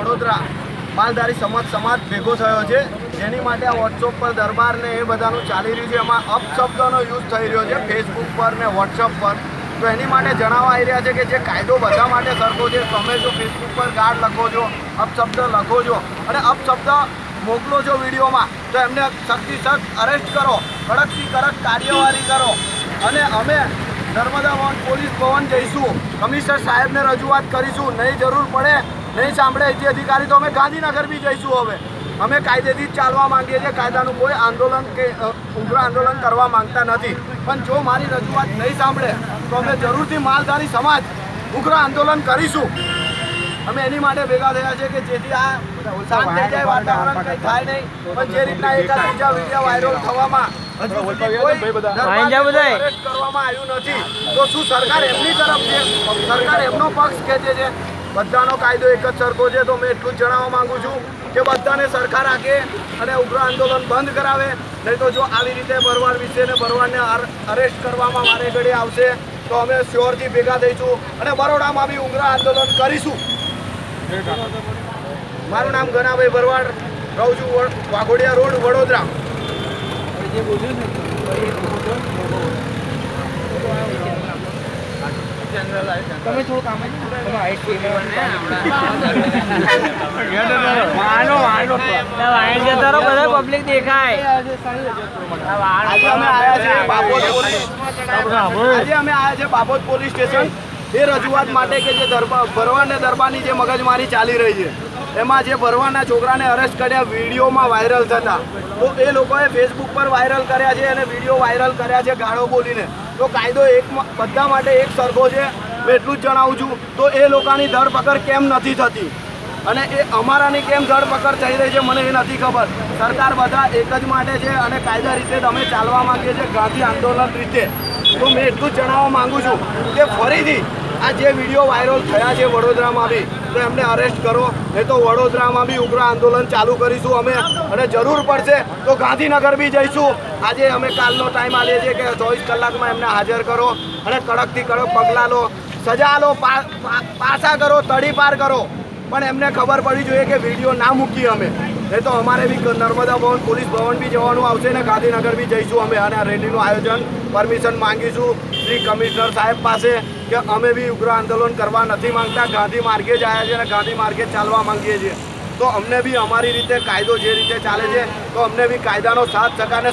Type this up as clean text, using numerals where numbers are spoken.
વડોદરા માલધારી સમાજ ભેગો થયો છે, જેની માટે આ વોટ્સઅપ પર દરબાર ને એ બધાનું ચાલી રહ્યું છે. એમાં અપશબ્દનો યુઝ થઈ રહ્યો છે ફેસબુક પર ને વોટ્સઅપ પર. તો એની માટે જણાવવા આવી રહ્યા છે કે જે કાયદો બધા માટે સરખો છે. તમે જો ફેસબુક પર ગાળ લખો છો, અપશબ્દ લખો છો અને અપશબ્દ મોકલો છો વિડીયોમાં, તો એમને સખ્તથી સખ્ત અરેસ્ટ કરો, કડકથી કડક કાર્યવાહી કરો. અને અમે નર્મદા ભવન પોલીસ ભવન જઈશું, કમિશનર સાહેબને રજૂઆત કરીશું. નહીં જરૂર પડે, નહીં સાંભળે અહીંથી અધિકારી, તો અમે ગાંધીનગર બી જઈશું. હવે અમે કાયદેથી જ ચાલવા માંગીએ છીએ. કાયદાનું કોઈ આંદોલન કે ઉગ્ર આંદોલન કરવા માંગતા નથી. પણ જો મારી રજૂઆત નહીં સાંભળે તો અમે જરૂરથી માલધારી સમાજ ઉગ્ર આંદોલન કરીશું. અમે એની માટે ભેગા થયા છે કે જેથી આ શાંત થઈ જાય, વાતાવરણ કંઈ થાય નહીં. પણ જે રીતના એકાદ બીજા વિડીયો વાયરલ થવામાં હજુ સુધી કોઈ અરેસ્ટ કરવામાં આવ્યું નથી, તો શું સરકાર એમની તરફ છે? સરકાર એમનો પક્ષ ખેંચે છે? બધાનો કાયદો એક જ સરખો છે. તો મેં એટલું જ જણાવવા માંગુ છું કે બધાને સરકાર રાખે અને ઉગ્ર આંદોલન બંધ કરાવે. નહીં તો જો આવી રીતે ભરવાડ વિશે ને ભરવાડને અરેસ્ટ કરવામાં મારે ઘડી આવશે તો અમે શ્યોરથી ભેગા થઈશું અને બરોડામાં બી ઉગ્ર આંદોલન કરીશું. મારું નામ ગનાભાઈ ભરવાડ, રહું છું વાઘોડિયા રોડ, વડોદરા. તમે થોડું કામ પબ્લિક દેખાય. આજે અમે આવ્યા છે બાપોદ પોલીસ સ્ટેશન એ રજૂઆત માટે કે જે ભરવાડ ને દરબારની જે મગજમારી ચાલી રહી છે, એમાં જે ભરવાડના છોકરાને અરેસ્ટ કર્યા વિડીયોમાં વાયરલ થતા, તો એ લોકોએ ફેસબુક પર વાયરલ કર્યા છે અને વિડીયો વાયરલ કર્યા છે ગાળો બોલીને. તો કાયદો બધા માટે એક સરખો છે. મેં એટલું જ જણાવું છું. તો એ લોકોની ધરપકડ કેમ નથી થતી અને એ અમારાની કેમ ધરપકડ થઈ રહી છે મને એ નથી ખબર. સરકાર બધા એક જ માટે છે અને કાયદા રીતે અમે ચાલવા માંગીએ છીએ, ગાંધી આંદોલન રીતે. તો મેં એટલું જ જણાવવા માંગુ છું કે ફરીથી આ જે વિડીયો વાયરલ થયા છે વડોદરામાં બી, તો એમને અરેસ્ટ કરો. નહીં તો વડોદરામાં બી ઉગ્ર આંદોલન ચાલુ કરીશું અમે. અને જરૂર પડશે તો ગાંધીનગર બી જઈશું. આજે અમે કાલનો ટાઈમ આલીએ છીએ કે 24 કલાકમાં એમને હાજર કરો અને કડકથી કડક પગલાં લો, સજા લો, પાછા કરો, તડીપાર કરો. પણ એમને ખબર પડી જોઈએ કે વિડીયો ના મૂકીએ અમે. નહીં તો અમારે બી નર્મદા ભવન પોલીસ ભવન બી જવાનું આવશે ને ગાંધીનગર બી જઈશું અમે. અને આ રેલીનું આયોજન પરમિશન માંગીશું શ્રી કમિશનર સાહેબ પાસે કે અમે બી ઉગ્ર આંદોલન કરવા નથી માંગતા, ગાંધી માર્ગે જ આવ્યા છે અને ગાંધી માર્ગે ચાલવા માંગીએ છીએ. તો અમને બી અમારી રીતે કાયદો જે રીતે ચાલે છે તો અમને બી કાયદાનો સાથ સહકારને